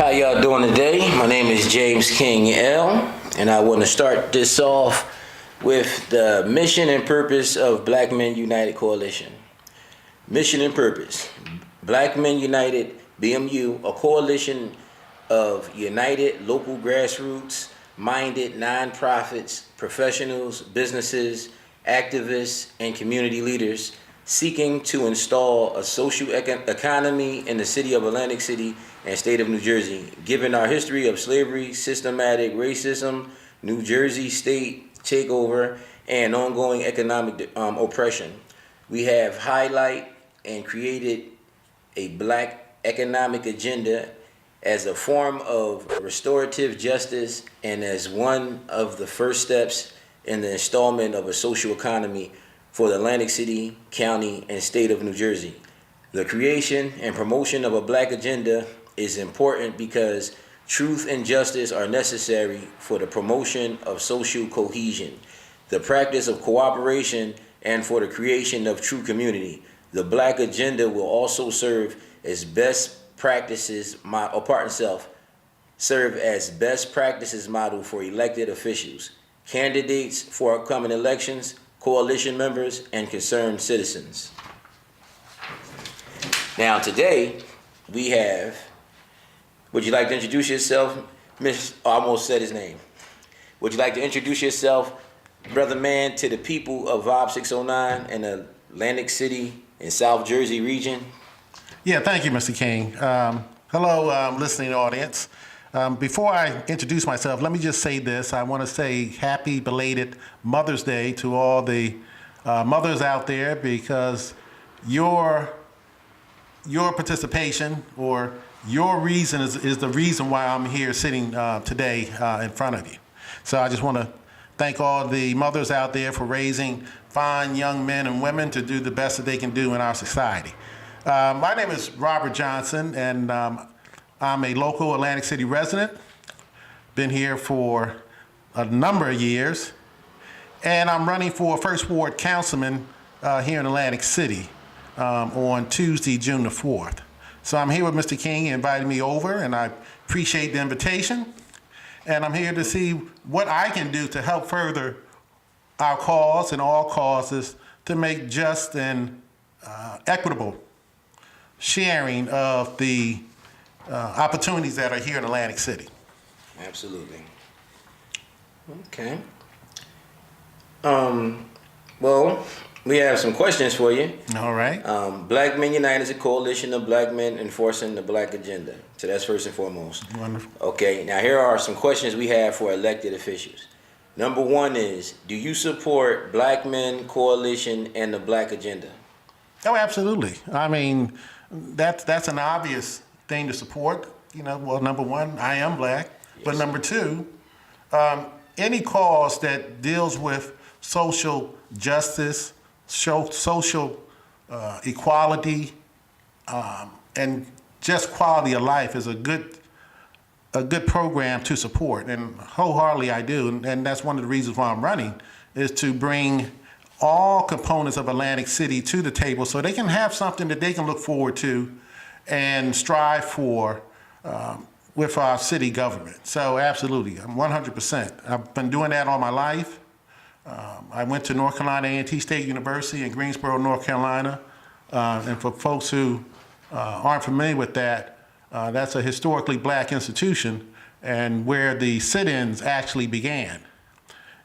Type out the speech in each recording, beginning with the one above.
How y'all doing today? My name is Jamez King L, and I want to start this off with the mission and purpose of Black Men United Coalition. Mission and purpose. Black Men United, BMU, a coalition of united local grassroots minded nonprofits, professionals, businesses, activists, and community leaders seeking to install a social economy in the city of Atlantic City and state of New Jersey. Given our history of slavery, systematic racism, New Jersey state takeover, and ongoing economic oppression, we have highlighted and created a Black economic agenda as a form of restorative justice and as one of the first steps in the installment of a social economy for the Atlantic City, County, and state of New Jersey. The creation and promotion of a Black agenda is important because truth and justice are necessary for the promotion of social cohesion, the practice of cooperation, and for the creation of true community. The Black agenda will also serve as best practices serve as best practices model for elected officials, candidates for upcoming elections, coalition members, and concerned citizens. Now today we have, would you like to introduce yourself, I almost said his name. Would you like to introduce yourself, brother man, to the people of Vibe 609 and the Atlantic City and South Jersey region? Yeah, thank you, Mr. King. Hello, listening audience. Before I introduce myself, let me just say this. I want to say happy belated Mother's Day to all the mothers out there, because your participation or your reason is the reason why I'm here sitting today in front of you. So I just want to thank all the mothers out there for raising fine young men and women to do the best that they can do in our society. My name is Robert Johnson, and I'm a local Atlantic City resident. Been here for a number of years, and I'm running for First Ward Councilman here in Atlantic City on Tuesday, June the 4th. So I'm here with Mr. King. He invited me over, and I appreciate the invitation. And I'm here to see what I can do to help further our cause and all causes to make just and equitable sharing of the opportunities that are here in Atlantic City. Absolutely. Okay. Well, we have some questions for you. All right. Black Men United is a coalition of Black men enforcing the Black agenda. So that's first and foremost. Wonderful. Okay, now here are some questions we have for elected officials. Number one is, do you support Black Men Coalition and the Black agenda? Oh, absolutely. I mean, that's an obvious thing to support. You know, well, number one, I am Black. Yes. But number two, any cause that deals with social justice, social equality, and just quality of life is a good program to support, and wholeheartedly I do, and that's one of the reasons why I'm running, is to bring all components of Atlantic City to the table so they can have something that they can look forward to and strive for with our city government. So absolutely, I'm 100%. I've been doing that all my life. I went to North Carolina A&T State University in Greensboro, North Carolina. And for folks who aren't familiar with that, that's a historically Black institution and where the sit-ins actually began.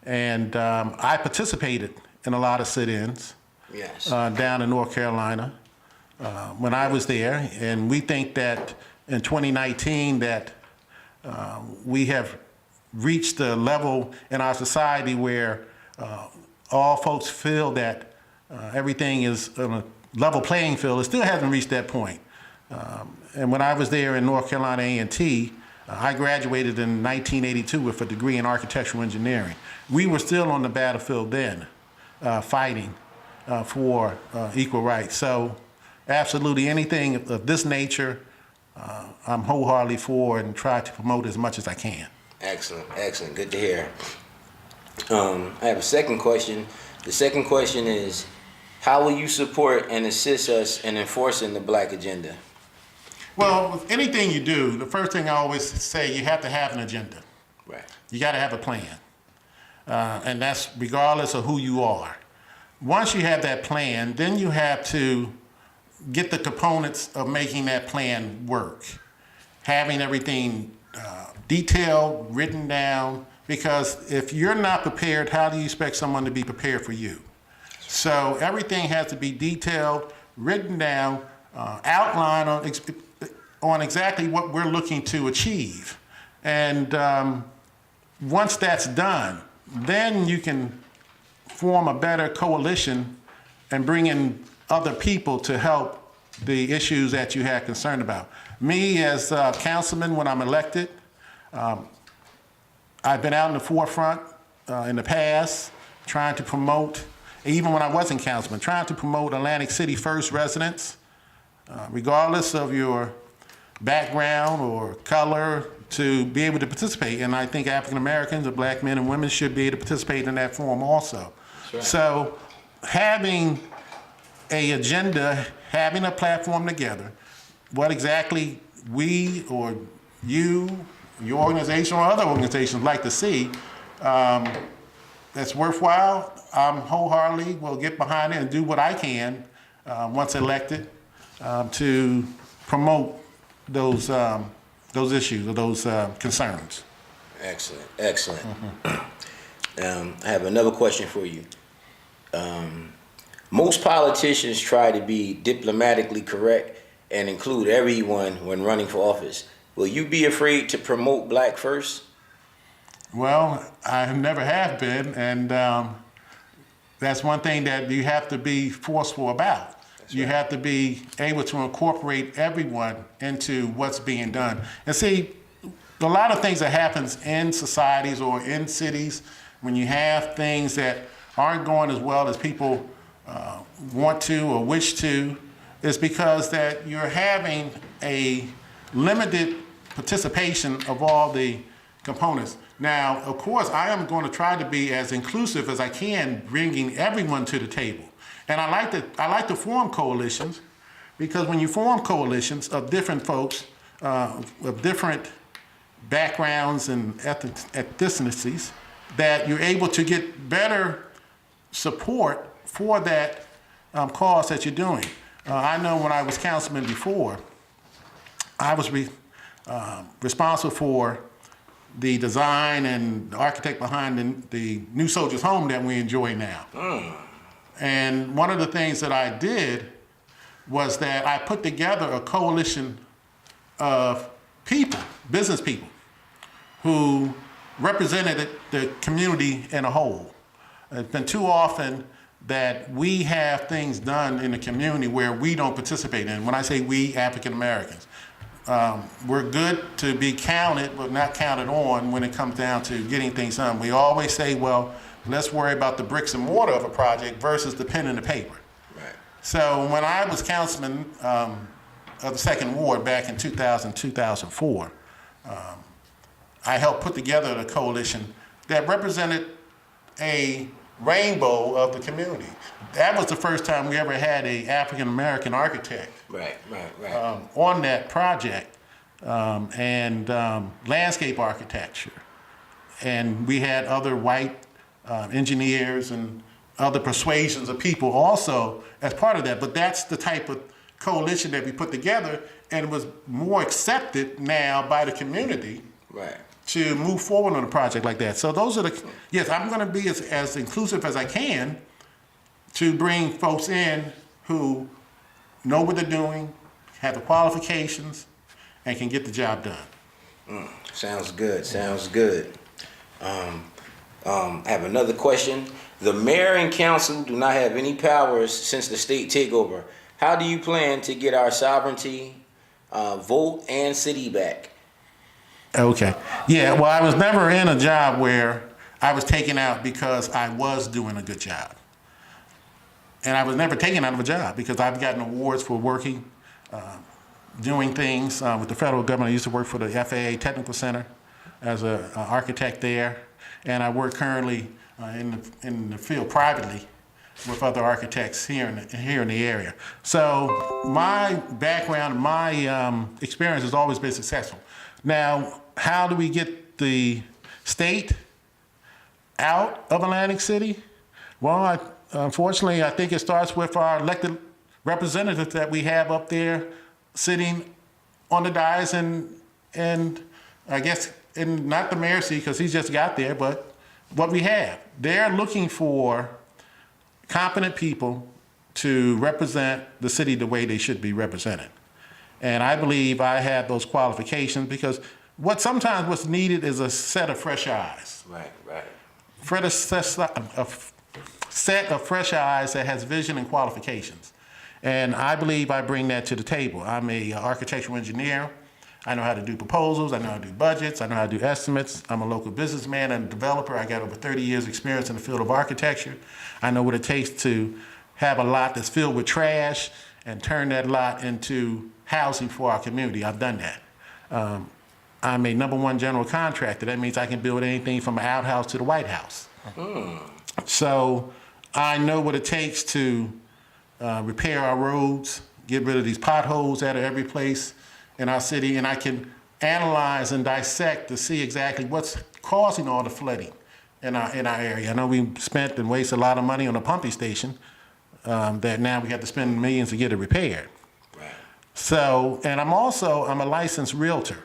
And I participated in a lot of sit-ins. Yes. Down in North Carolina when I was there. And we think that in 2019 that we have reached a level in our society where all folks feel that everything is on a level playing field. It still hasn't reached that point. And when I was there in North Carolina A&T, I graduated in 1982 with a degree in architectural engineering. We were still on the battlefield then, fighting for equal rights. So absolutely anything of this nature, I'm wholeheartedly for and try to promote as much as I can. Excellent, excellent, good to hear. I have a second question. The second question is, how will you support and assist us in enforcing the Black agenda? Well, with anything you do, the first thing I always say, you have to have an agenda. Right. You got to have a plan. And that's regardless of who you are. Once you have that plan, then you have to get the components of making that plan work. Having everything detailed, written down, because if you're not prepared, how do you expect someone to be prepared for you? So everything has to be detailed, written down, outlined on exactly what we're looking to achieve. And once that's done, then you can form a better coalition and bring in other people to help the issues that you had concern about. Me as a councilman, when I'm elected, I've been out in the forefront in the past trying to promote, even when I wasn't councilman, trying to promote Atlantic City First residents, regardless of your background or color, to be able to participate. And I think African Americans or black men and women should be able to participate in that forum also. Right. So having an agenda, having a platform together, what exactly we or you, your organization or other organizations like to see that's worthwhile, wholeheartedly will get behind it and do what I can once elected to promote those issues or those concerns. Excellent, excellent. I have another question for you. Most politicians try to be diplomatically correct and include everyone when running for office. Will you be afraid to promote Black first? Well, I never have been, and that's one thing that you have to be forceful about. You have to be able to incorporate everyone into what's being done. And see, a lot of things that happens in societies or in cities, when you have things that aren't going as well as people want to or wish to, is because that you're having a limited participation of all the components. Now, of course, I am going to try to be as inclusive as I can, bringing everyone to the table. And I like to form coalitions, because when you form coalitions of different folks, of different backgrounds and ethnicities, that you're able to get better support for that cause that you're doing. I know when I was councilman before, I was responsible for the design and the architect behind the new soldiers' home that we enjoy now. And one of the things that I did was that I put together a coalition of people, business people, who represented the community in a whole. It's been too often that we have things done in the community where we don't participate in. When I say we, African Americans, we're good to be counted, but not counted on when it comes down to getting things done. We always say, well, let's worry about the bricks and mortar of a project versus the pen and the paper. Right. So when I was councilman of the Second Ward back in 2000, 2004, I helped put together a coalition that represented a rainbow of the community. That was the first time we ever had a African American architect on that project, and landscape architecture. And we had other white engineers and other persuasions of people also as part of that. But that's the type of coalition that we put together, and it was more accepted now by the community to move forward on a project like that. So those are yes, I'm going to be as inclusive as I can to bring folks in who know what they're doing, have the qualifications, and can get the job done. Sounds good, sounds good. I have another question. The mayor and council do not have any powers since the state takeover. How do you plan to get our sovereignty, vote, and city back? Okay. Yeah, well, I was never in a job where I was taken out because I was doing a good job. And I was never taken out of a job because I've gotten awards for working, doing things with the federal government. I used to work for the FAA Technical Center as an architect there. And I work currently in the field privately with other architects here in the area. So my background, my experience has always been successful. Now, how do we get the state out of Atlantic City? Well, unfortunately, I think it starts with our elected representatives that we have up there sitting on the dais and I guess in not the mayor's seat because he's just got there, but what we have. They're looking for competent people to represent the city the way they should be represented. And I believe I have those qualifications because sometimes what's needed is a set of fresh eyes. Right. A set of fresh eyes that has vision and qualifications. And I believe I bring that to the table. I'm an architectural engineer. I know how to do proposals. I know how to do budgets. I know how to do estimates. I'm a local businessman and a developer. I got over 30 years experience in the field of architecture. I know what it takes to have a lot that's filled with trash and turn that lot into housing for our community. I've done that. I'm a #1 general contractor. That means I can build anything from an outhouse to the White House. So I know what it takes to repair our roads, get rid of these potholes that are every place in our city, and I can analyze and dissect to see exactly what's causing all the flooding in our area. I know we spent and wasted a lot of money on a pumping station that now we have to spend millions to get it repaired. Right. So, and I'm a licensed realtor.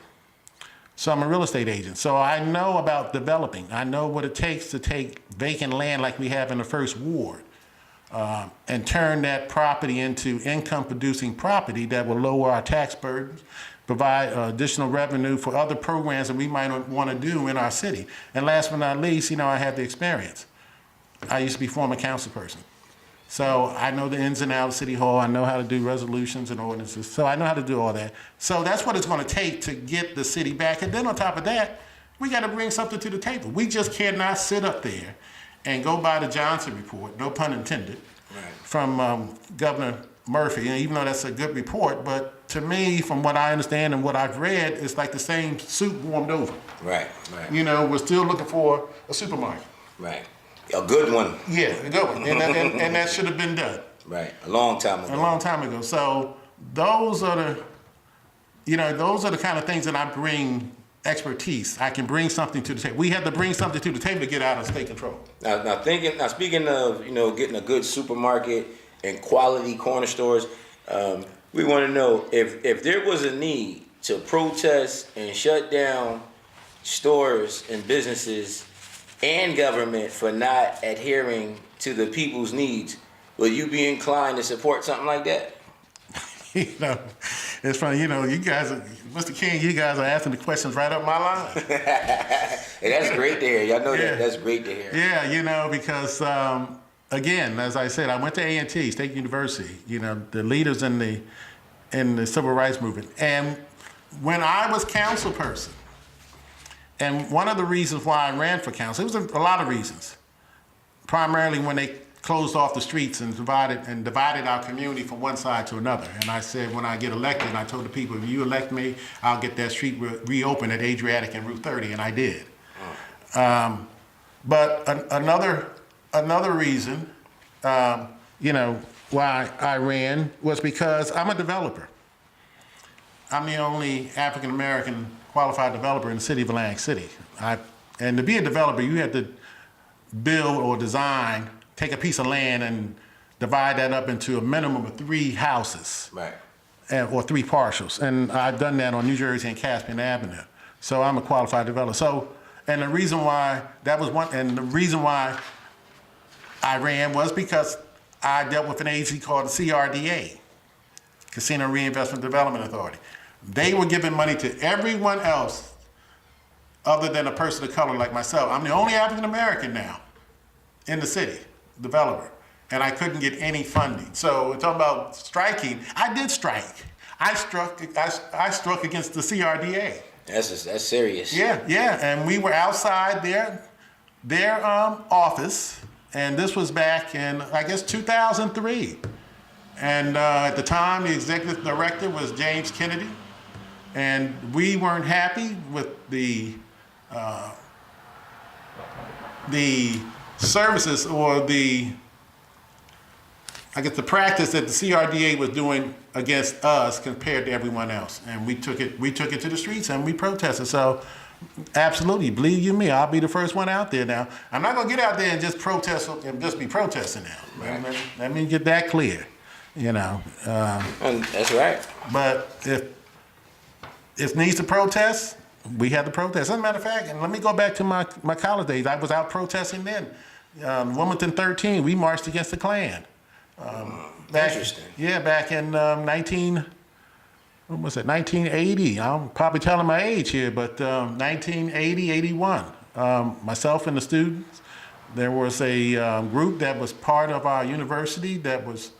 So I'm a real estate agent. So I know about developing. I know what it takes to take vacant land like we have in the First Ward and turn that property into income-producing property that will lower our tax burdens, provide additional revenue for other programs that we might want to do in our city. And last but not least, I have the experience. I used to be former council person. So I know the ins and outs of City Hall. I know how to do resolutions and ordinances. So I know how to do all that. So that's what it's going to take to get the city back. And then on top of that, we got to bring something to the table. We just cannot sit up there and go by the Johnson report, no pun intended, from Governor Murphy, and even though that's a good report, but to me, from what I understand and what I've read, it's like the same soup warmed over. Right. We're still looking for a supermarket. Right. A good one. Yeah, a good one. And that should have been done. Right. A long time ago. So those are the kind of things that I bring expertise. I can bring something to the table. We have to bring something to the table to get out of state control. Now speaking of, getting a good supermarket and quality corner stores, we want to know if there was a need to protest and shut down stores and businesses and government for not adhering to the people's needs, will you be inclined to support something like that? It's funny, you guys, Mr. King, you guys are asking the questions right up my line. Hey, that's great to hear. Y'all know that. That's great to hear. Yeah, because, again, as I said, I went to A&T, State University, the leaders in the civil rights movement. And when I was council person, and one of the reasons why I ran for council, it was a lot of reasons. Primarily when they closed off the streets and divided our community from one side to another. And I said, when I get elected, I told the people, if you elect me, I'll get that street reopened at Adriatic and Route 30, and I did. But another reason, why I ran was because I'm a developer. I'm the only African-American qualified developer in the city of Atlantic City. And to be a developer, you have to build or design, take a piece of land and divide that up into a minimum of 3 houses. Right. Or 3 partials. And I've done that on New Jersey and Caspian Avenue. So I'm a qualified developer. So, and the reason why I ran was because I dealt with an agency called the CRDA, Casino Reinvestment Development Authority. They were giving money to everyone else other than a person of color like myself. I'm the only African American now in the city, developer, and I couldn't get any funding. So we're talking about striking. I did strike. I struck against the CRDA. That's serious. Yeah, and we were outside their office, and this was back in, I guess, 2003. And at the time, the executive director was James Kennedy, and we weren't happy with the services or the I guess the practice that the CRDA was doing against us compared to everyone else, and we took it to the streets and we protested. So, absolutely, believe you me, I'll be the first one out there. Now, I'm not gonna get out there and just protest and just be protesting now. Right. Let me get that clear. You know, And that's right. but if it needs to protest, we had to protest. As a matter of fact, and let me go back to my college days. I was out protesting then. Wilmington 13, we marched against the Klan. Interesting. Yeah, back in 1980. I'm probably telling my age here, but 1980, 81. Myself and the students, there was a group that was part of our university that was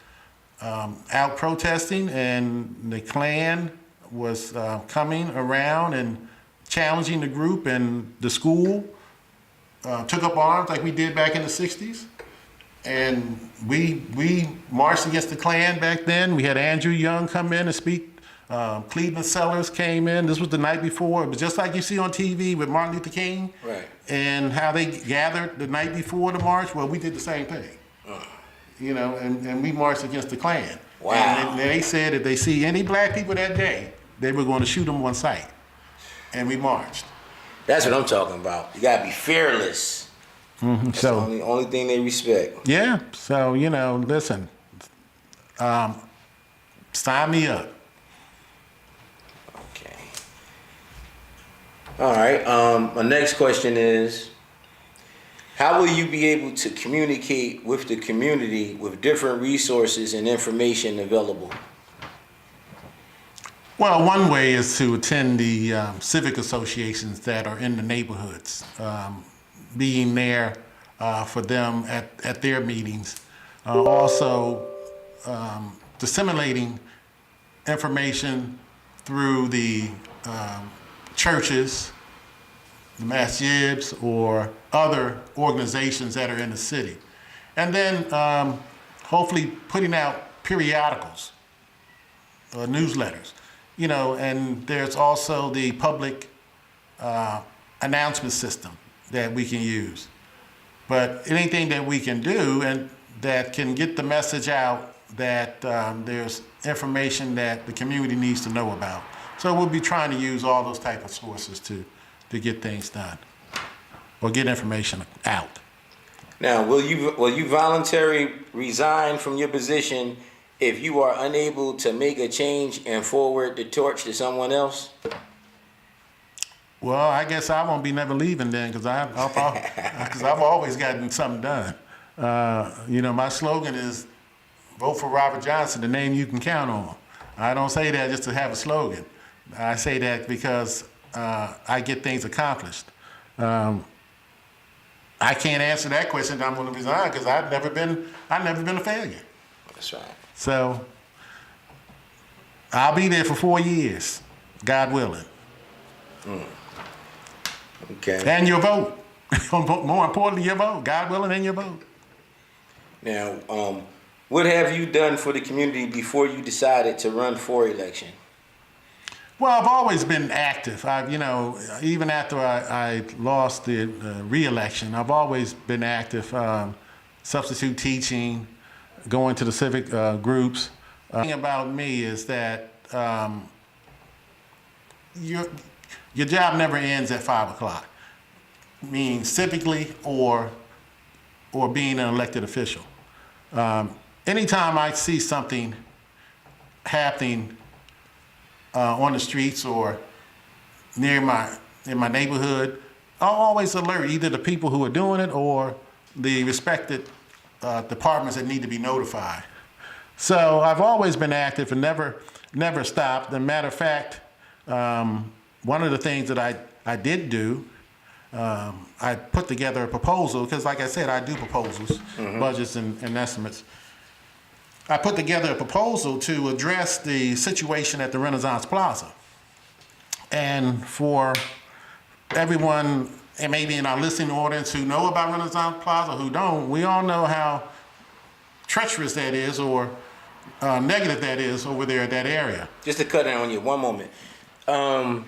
out protesting, and the Klan was coming around and challenging the group, and the school took up arms like we did back in the 60s. And we marched against the Klan back then. We had Andrew Young come in and speak. Cleveland Sellers came in. This was the night before. It was just like you see on TV with Martin Luther King. Right. And how they gathered the night before the march. Well, we did the same thing. You know, and we marched against the Klan. Wow. And they said if they see any black people that day, they were going to shoot them on sight. And we marched. That's what I'm talking about. You gotta be fearless. That's So the only thing they respect. yeah, so you know, listen, sign me up. Okay. All right. My next question is, how will you be able to communicate with the community with different resources and information available? Well, one way is to attend the civic associations that are in the neighborhoods, being there for them at their meetings. Also, disseminating information through the churches, the masjids, or other organizations that are in the city. And then hopefully putting out periodicals, newsletters. You know, and there's also the public announcement system that we can use. But anything that we can do and that can get the message out that there's information that the community needs to know about. So we'll be trying to use all those type of sources to get things done or get information out. Now, will you voluntarily resign from your position if you are unable to make a change and forward the torch to someone else? Well, I guess I won't be never leaving then, because I've always gotten something done. You know, my slogan is vote for Robert Johnson, the name you can count on. I don't say that just to have a slogan. I say that because I get things accomplished. I can't answer that question. I'm going to resign because I've never been a failure. That's right. So I'll be there for 4 years, God willing. Okay. And your vote. More importantly, your vote. God willing, and your vote. Now, what have you done for the community before you decided to run for election? Well, I've always been active. You know, even after I lost the re-election, I've always been active. Substitute teaching, going to the civic groups. The thing about me is that your job never ends at 5 o'clock, meaning civically or being an elected official. Anytime I see something happening on the streets or in my neighborhood, I'll always alert either the people who are doing it or the respected departments that need to be notified. So I've always been active and never stopped. As a matter of fact, one of the things that I did do, I put together a proposal, because like I said, I do proposals, budgets and estimates. I put together a proposal to address the situation at the Renaissance Plaza. And for everyone, and maybe in our listening audience who know about Renaissance Plaza, who don't, we all know how treacherous that is or negative that is over there at that area. Just to cut in on you, one moment. I'm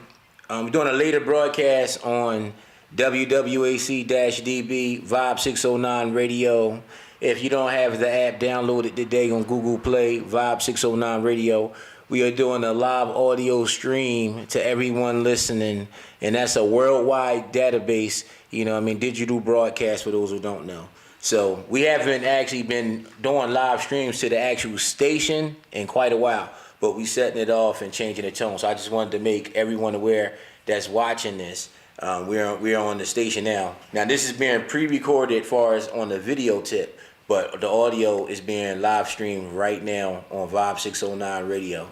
doing a later broadcast on WWAC-DB, Vibe 609 Radio. If you don't have the app downloaded today on Google Play, Vibe 609 Radio, we are doing a live audio stream to everyone listening, and that's a worldwide database, digital broadcast for those who don't know. So we haven't actually been doing live streams to the actual station in quite a while, but we setting it off and changing the tone. So I just wanted to make everyone aware that's watching this. We're on the station now. Now this is being pre-recorded as far as on the video tip, but the audio is being live streamed right now on Vibe 609 Radio.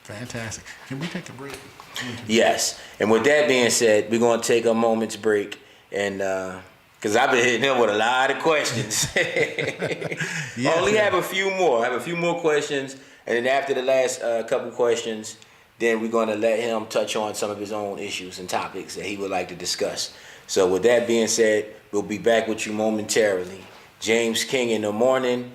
Fantastic. Can we take a break? Yes. And with that being said, we're going to take a moment's break, and because I've been hitting him with a lot of questions. Only have a few more. I have a few more questions, and then after the last couple questions, then we're going to let him touch on some of his own issues and topics that he would like to discuss. So with that being said, we'll be back with you momentarily. Jamez King in the morning.